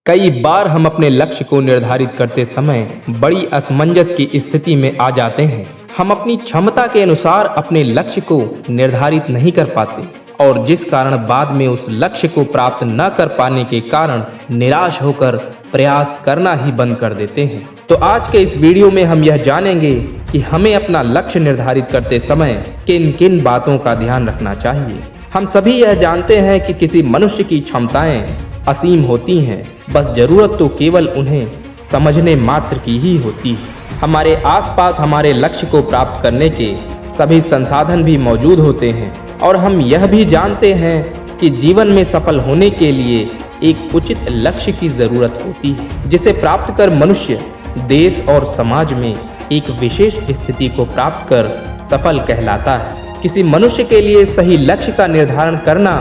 कई बार हम अपने लक्ष्य को निर्धारित करते समय बड़ी असमंजस की स्थिति में आ जाते हैं। हम अपनी क्षमता के अनुसार अपने लक्ष्य को निर्धारित नहीं कर पाते और जिस कारण बाद में उस लक्ष्य को प्राप्त न कर पाने के कारण निराश होकर प्रयास करना ही बंद कर देते हैं। तो आज के इस वीडियो में हम यह जानेंगे कि हमें अपना लक्ष्य निर्धारित करते समय किन किन बातों का ध्यान रखना चाहिए। हम सभी यह जानते हैं कि किसी मनुष्य की क्षमताएं असीम होती हैं, बस जरूरत तो केवल उन्हें समझने मात्र की ही होती है। हमारे आसपास हमारे लक्ष्य को प्राप्त करने के सभी संसाधन भी मौजूद होते हैं और हम यह भी जानते हैं कि जीवन में सफल होने के लिए एक उचित लक्ष्य की जरूरत होती है, जिसे प्राप्त कर मनुष्य देश और समाज में एक विशेष स्थिति को प्राप्त कर सफल कहलाता है। किसी मनुष्य के लिए सही लक्ष्य का निर्धारण करना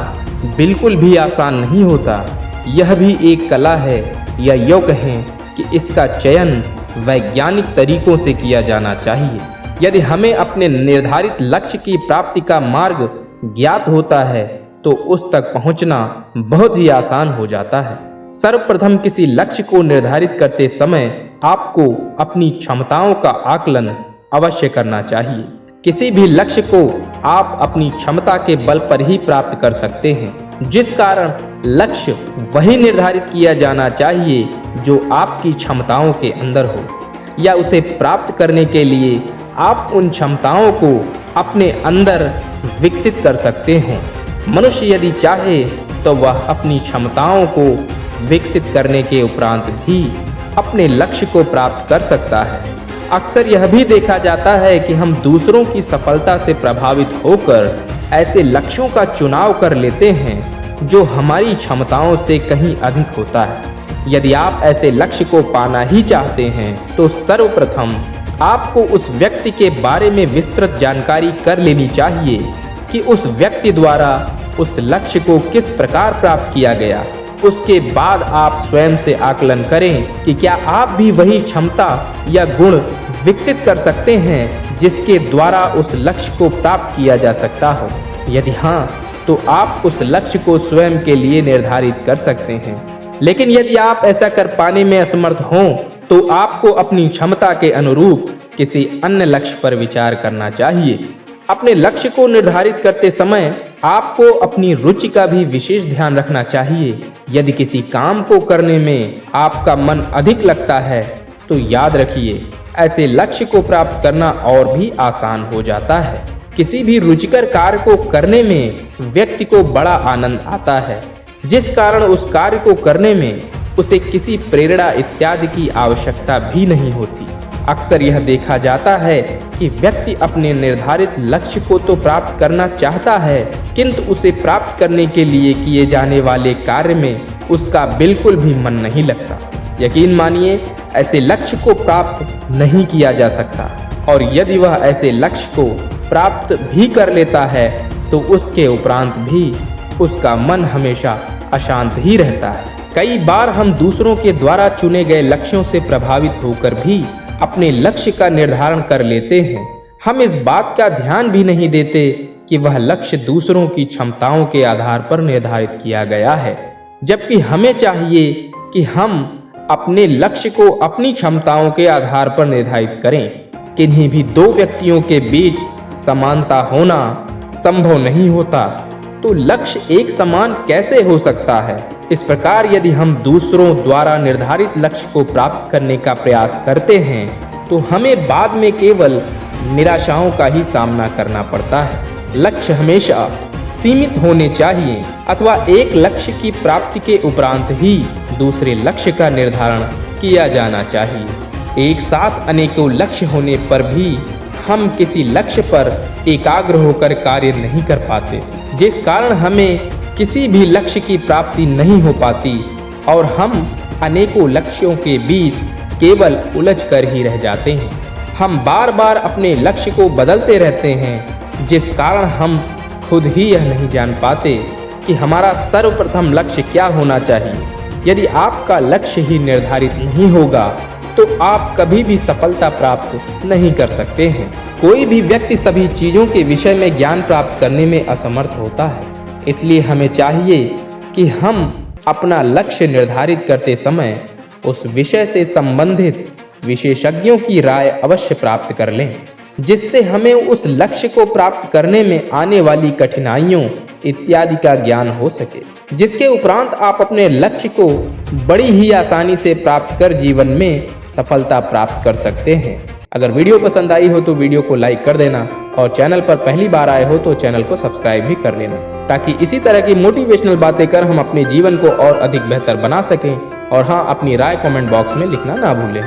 बिल्कुल भी आसान नहीं होता। यह भी एक कला है या यूँ कहें कि इसका चयन वैज्ञानिक तरीकों से किया जाना चाहिए। यदि हमें अपने निर्धारित लक्ष्य की प्राप्ति का मार्ग ज्ञात होता है तो उस तक पहुंचना बहुत ही आसान हो जाता है। सर्वप्रथम किसी लक्ष्य को निर्धारित करते समय आपको अपनी क्षमताओं का आकलन अवश्य करना चाहिए। किसी भी लक्ष्य को आप अपनी क्षमता के बल पर ही प्राप्त कर सकते हैं, जिस कारण लक्ष्य वही निर्धारित किया जाना चाहिए जो आपकी क्षमताओं के अंदर हो, या उसे प्राप्त करने के लिए आप उन क्षमताओं को अपने अंदर विकसित कर सकते हो। मनुष्य यदि चाहे तो वह अपनी क्षमताओं को विकसित करने के उपरांत भी अपने लक्ष्य को प्राप्त कर सकता है। अक्सर यह भी देखा जाता है कि हम दूसरों की सफलता से प्रभावित होकर ऐसे लक्ष्यों का चुनाव कर लेते हैं जो हमारी क्षमताओं से कहीं अधिक होता है। यदि आप ऐसे लक्ष्य को पाना ही चाहते हैं तो सर्वप्रथम आपको उस व्यक्ति के बारे में विस्तृत जानकारी कर लेनी चाहिए कि उस व्यक्ति द्वारा उस लक्ष्य को किस प्रकार प्राप्त किया गया। उसके बाद आप स्वयं से आकलन करें कि क्या आप भी वही क्षमता या गुण विकसित कर सकते हैं जिसके द्वारा उस लक्ष्य को प्राप्त किया जा सकता हो। यदि हाँ, तो आप उस लक्ष्य को स्वयं के लिए निर्धारित कर सकते हैं। लेकिन यदि आप ऐसा कर पाने में असमर्थ हों तो आपको अपनी क्षमता के अनुरूप किसी अन्य लक्ष्य पर विचार करना चाहिए। अपने लक्ष्य को निर्धारित करते समय आपको अपनी रुचि का भी विशेष ध्यान रखना चाहिए। यदि किसी काम को करने में आपका मन अधिक लगता है तो याद रखिए, ऐसे लक्ष्य को प्राप्त करना और भी आसान हो जाता है। किसी भी रुचिकर कार्य को करने में व्यक्ति को बड़ा आनंद आता है, जिस कारण उस कार्य को करने में उसे किसी प्रेरणा इत्यादि की आवश्यकता भी नहीं होती। अक्सर यह देखा जाता है कि व्यक्ति अपने निर्धारित लक्ष्य को तो प्राप्त करना चाहता है, किंतु उसे प्राप्त करने के लिए किए जाने वाले कार्य में उसका बिल्कुल भी मन नहीं लगता। यकीन मानिए, ऐसे लक्ष्य को प्राप्त नहीं किया जा सकता, और यदि वह ऐसे लक्ष्य को प्राप्त भी कर लेता है तो उसके उपरांत भी उसका मन हमेशा अशांत ही रहता है। कई बार हम दूसरों के द्वारा चुने गए लक्ष्यों से प्रभावित होकर भी अपने लक्ष्य का निर्धारण कर लेते हैं। हम इस बात का ध्यान भी नहीं देते कि वह लक्ष्य दूसरों की क्षमताओं के आधार पर निर्धारित किया गया है, जबकि हमें चाहिए कि हम अपने लक्ष्य को अपनी क्षमताओं के आधार पर निर्धारित करें। किन्हीं भी दो व्यक्तियों के बीच समानता होना संभव नहीं होता, तो लक्ष्य एक समान कैसे हो सकता है। इस प्रकार यदि हम दूसरों द्वारा निर्धारित लक्ष्य को प्राप्त करने का प्रयास करते हैं तो हमें बाद में केवल निराशाओं का ही सामना करना पड़ता है। लक्ष्य हमेशा सीमित होने चाहिए, अथवा एक लक्ष्य की प्राप्ति के उपरांत ही दूसरे लक्ष्य का निर्धारण किया जाना चाहिए। एक साथ अनेकों लक्ष्य होने पर भी हम किसी लक्ष्य पर एकाग्र होकर कार्य नहीं कर पाते, जिस कारण हमें किसी भी लक्ष्य की प्राप्ति नहीं हो पाती और हम अनेकों लक्ष्यों के बीच केवल उलझ कर ही रह जाते हैं। हम बार बार अपने लक्ष्य को बदलते रहते हैं, जिस कारण हम खुद ही यह नहीं जान पाते कि हमारा सर्वप्रथम लक्ष्य क्या होना चाहिए। यदि आपका लक्ष्य ही निर्धारित नहीं होगा तो आप कभी भी सफलता प्राप्त नहीं कर सकते हैं। कोई भी व्यक्ति सभी चीज़ों के विषय में ज्ञान प्राप्त करने में असमर्थ होता है, इसलिए हमें चाहिए कि हम अपना लक्ष्य निर्धारित करते समय उस विषय से संबंधित विशेषज्ञों की राय अवश्य प्राप्त कर लें, जिससे हमें उस लक्ष्य को प्राप्त करने में आने वाली कठिनाइयों इत्यादि का ज्ञान हो सके, जिसके उपरांत आप अपने लक्ष्य को बड़ी ही आसानी से प्राप्त कर जीवन में सफलता प्राप्त कर सकते हैं। अगर वीडियो पसंद आई हो तो वीडियो को लाइक कर देना और चैनल पर पहली बार आए हो तो चैनल को सब्सक्राइब भी कर लेना, ताकि इसी तरह की मोटिवेशनल बातें कर हम अपने जीवन को और अधिक बेहतर बना सकें। और हाँ, अपनी राय कमेंट बॉक्स में लिखना ना भूलें।